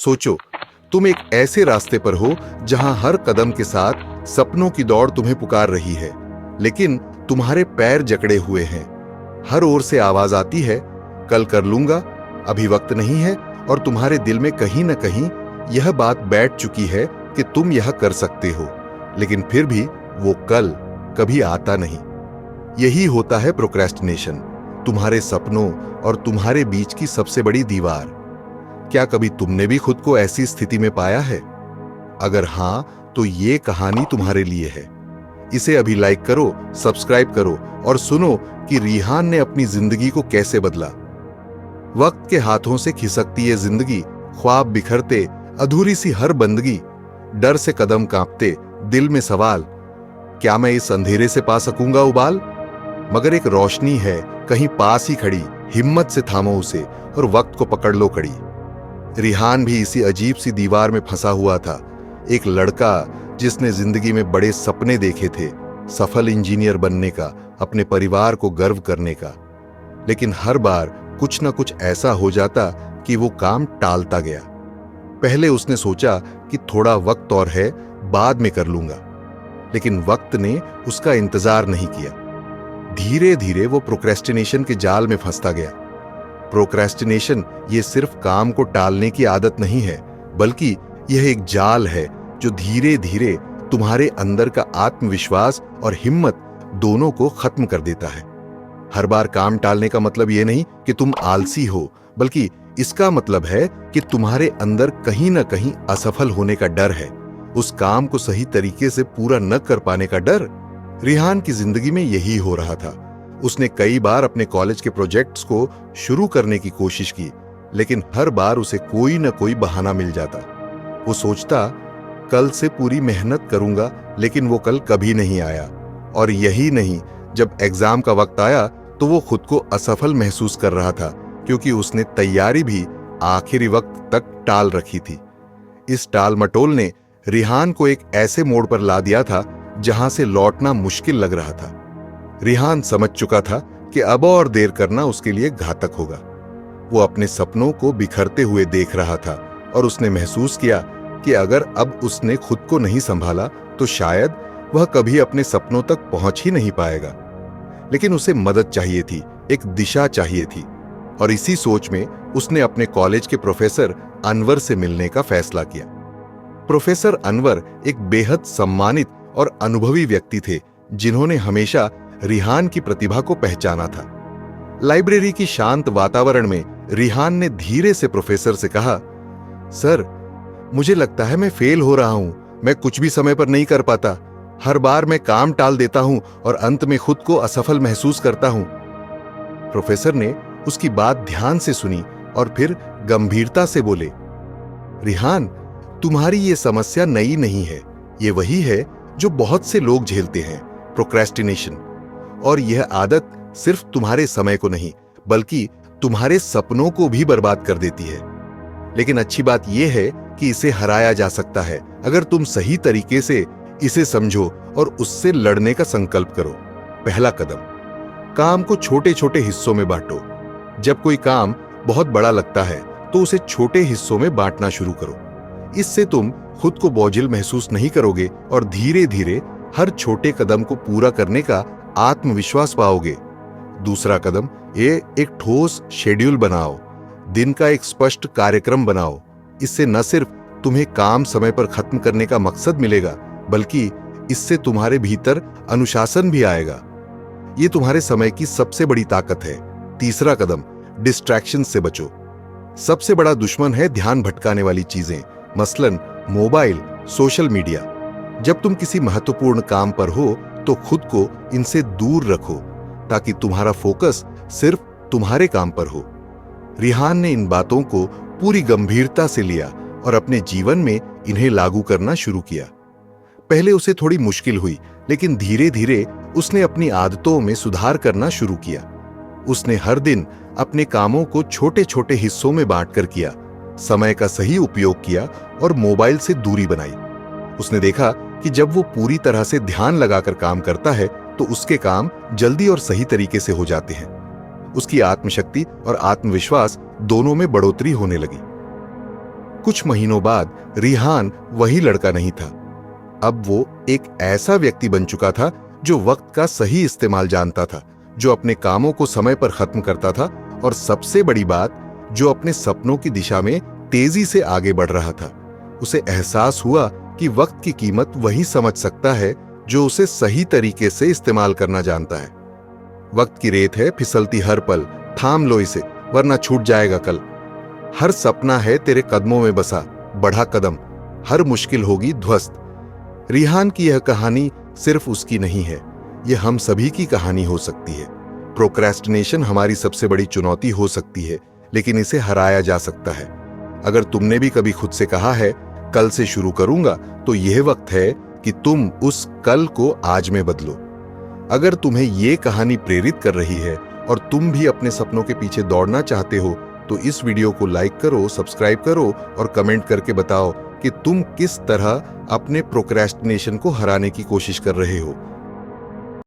सोचो, तुम एक ऐसे रास्ते पर हो जहां हर कदम के साथ सपनों की दौड़ तुम्हें पुकार रही है, लेकिन तुम्हारे पैर जकड़े हुए हैं। हर ओर से आवाज आती है, कल कर लूंगा, अभी वक्त नहीं है। और तुम्हारे दिल में कहीं ना कहीं यह बात बैठ चुकी है कि तुम यह कर सकते हो, लेकिन फिर भी वो कल कभी आता नहीं। यही होता है प्रोक्रेस्टिनेशन, तुम्हारे सपनों और तुम्हारे बीच की सबसे बड़ी दीवार। क्या कभी तुमने भी खुद को ऐसी स्थिति में पाया है? अगर हां, तो ये कहानी तुम्हारे लिए है। इसे अभी लाइक करो, सब्सक्राइब करो और सुनो कि रिहान ने अपनी जिंदगी को कैसे बदला। वक्त के हाथों से खिसकती ये जिंदगी, ख्वाब बिखरते, अधूरी सी हर बंदगी, डर से कदम कांपते, दिल में सवाल, क्या मैं इस अंधेरे से पा सकूंगा उबाल? मगर एक रोशनी है कहीं पास ही खड़ी, हिम्मत से थामो उसे और वक्त को पकड़ लो कड़ी। रिहान भी इसी अजीब सी दीवार में फंसा हुआ था। एक लड़का जिसने जिंदगी में बड़े सपने देखे थे, सफल इंजीनियर बनने का, अपने परिवार को गर्व करने का। लेकिन हर बार कुछ ना कुछ ऐसा हो जाता कि वो काम टालता गया। पहले उसने सोचा कि थोड़ा वक्त और है, बाद में कर लूंगा, लेकिन वक्त ने उसका इंतजार नहीं किया। धीरे धीरे वो प्रोक्रेस्टिनेशन के जाल में फंसता गया। प्रोक्रेस्टिनेशन ये सिर्फ काम को टालने की आदत नहीं है, बल्कि यह एक जाल है जो धीरे धीरे तुम्हारे अंदर का आत्मविश्वास और हिम्मत दोनों को खत्म कर देता है। हर बार काम टालने का मतलब यह नहीं कि तुम आलसी हो, बल्कि इसका मतलब है कि तुम्हारे अंदर कहीं ना कहीं असफल होने का डर है, उस काम को सही तरीके से पूरा न कर पाने का डर। रिहान की जिंदगी में यही हो रहा था। उसने कई बार अपने कॉलेज के प्रोजेक्ट्स को शुरू करने की कोशिश की, लेकिन हर बार उसे कोई ना कोई बहाना मिल जाता। वो सोचता, कल से पूरी मेहनत करूंगा, लेकिन वो कल कभी नहीं आया। और यही नहीं, जब एग्जाम का वक्त आया तो वो खुद को असफल महसूस कर रहा था, क्योंकि उसने तैयारी भी आखिरी वक्त तक टाल रखी थी। इस टाल मटोल ने रिहान को एक ऐसे मोड़ पर ला दिया था जहां से लौटना मुश्किल लग रहा था। रिहान समझ चुका था कि अब और देर करना उसके लिए घातक होगा। वो अपने सपनों को बिखरते हुए देख रहा था और उसने महसूस किया कि अगर अब उसने खुद को नहीं संभाला तो शायद वह कभी अपने सपनों तक पहुंच ही नहीं पाएगा। लेकिन उसे मदद चाहिए थी, एक दिशा चाहिए थी, और इसी सोच में उसने अपने कॉलेज के प्रोफेसर अनवर से मिलने का फैसला किया। प्रोफेसर अनवर एक बेहद सम्मानित और अनुभवी व्यक्ति थे, जिन्होंने हमेशा रिहान की प्रतिभा को पहचाना था। लाइब्रेरी की शांत वातावरण में रिहान ने धीरे से प्रोफेसर से कहा, सर, मुझे लगता है मैं फेल हो रहा हूं। मैं कुछ भी समय पर नहीं कर पाता। हर बार मैं काम टाल देता हूं और अंत में खुद को असफल महसूस करता हूं। प्रोफेसर ने उसकी बात ध्यान से सुनी और फिर गंभीरता से बोले, रिहान, तुम्हारी ये समस्या नई नहीं है। ये वही है जो बहुत से लोग झेलते हैं, प्रोक्रेस्टिनेशन। और यह आदत सिर्फ तुम्हारे समय को नहीं, बल्कि तुम्हारे सपनों को भी बर्बाद कर देती है। लेकिन अच्छी बात यह है कि इसे हराया जा सकता है अगर तुम सही तरीके से इसे समझो और उससे लड़ने का संकल्प करो। पहला कदम, काम को छोटे छोटे हिस्सों में बांटो। जब कोई काम बहुत बड़ा लगता है तो उसे छोटे हिस्सों में बांटना शुरू करो। इससे तुम खुद को बोझिल महसूस नहीं करोगे और धीरे धीरे हर छोटे कदम को पूरा करने का आत्मविश्वास पाओगे। दूसरा कदम, ये एक ठोस शेड्यूल बनाओ। दिन का एक स्पष्ट कार्यक्रम बनाओ। इससे न सिर्फ तुम्हें काम समय पर खत्म करने का मकसद मिलेगा, बल्कि इससे तुम्हारे भीतर अनुशासन भी आएगा। ये तुम्हारे समय की सबसे बड़ी ताकत है। तीसरा कदम, डिस्ट्रैक्शन से बचो। सबसे बड़ा दुश्मन है ध्यान भटकाने वाली चीजें, मसलन मोबाइल, सोशल मीडिया। जब तुम किसी महत्वपूर्ण काम पर हो तो खुद को इनसे दूर रखो, ताकि तुम्हारा फोकस सिर्फ तुम्हारे काम पर हो। रिहान ने इन बातों को पूरी गंभीरता से लिया और अपने जीवन में इन्हें लागू करना शुरू किया। पहले उसे थोड़ी मुश्किल हुई, लेकिन धीरे धीरे उसने अपनी आदतों में सुधार करना शुरू किया। उसने हर दिन अपने कामों को छोटे छोटे हिस्सों में बांटकर किया, समय का सही उपयोग किया और मोबाइल से दूरी बनाई। उसने देखा कि जब वो पूरी तरह से ध्यान लगाकर काम करता है तो उसके काम जल्दी और सही तरीके से हो जाते हैं। उसकी आत्मशक्ति और आत्मविश्वास दोनों में बढ़ोतरी होने लगी। कुछ महीनों बाद रिहान वही लड़का नहीं था। अब वो एक ऐसा व्यक्ति बन चुका था जो वक्त का सही इस्तेमाल जानता था, जो अपने कामों को समय पर खत्म करता था और सबसे बड़ी बात, जो अपने सपनों की दिशा में तेजी से आगे बढ़ रहा था। उसे एहसास हुआ कि वक्त की कीमत वही समझ सकता है जो उसे सही तरीके से इस्तेमाल करना जानता है। वक्त की रेत है फिसलती हर पल, थाम लो इसे वरना छूट जाएगा कल। हर सपना है तेरे कदमों में बसा, बढ़ा कदम, हर मुश्किल होगी ध्वस्त। रिहान की यह कहानी सिर्फ उसकी नहीं है, यह हम सभी की कहानी हो सकती है। प्रोक्रेस्टिनेशन हमारी सबसे बड़ी चुनौती हो सकती है, लेकिन इसे हराया जा सकता है। अगर तुमने भी कभी खुद से कहा है कल से शुरू करूंगा, तो यह वक्त है कि तुम उस कल को आज में बदलो। अगर तुम्हें यह कहानी प्रेरित कर रही है और तुम भी अपने सपनों के पीछे दौड़ना चाहते हो, तो इस वीडियो को लाइक करो, सब्सक्राइब करो और कमेंट करके बताओ कि तुम किस तरह अपने प्रोक्रेस्टिनेशन को हराने की कोशिश कर रहे हो।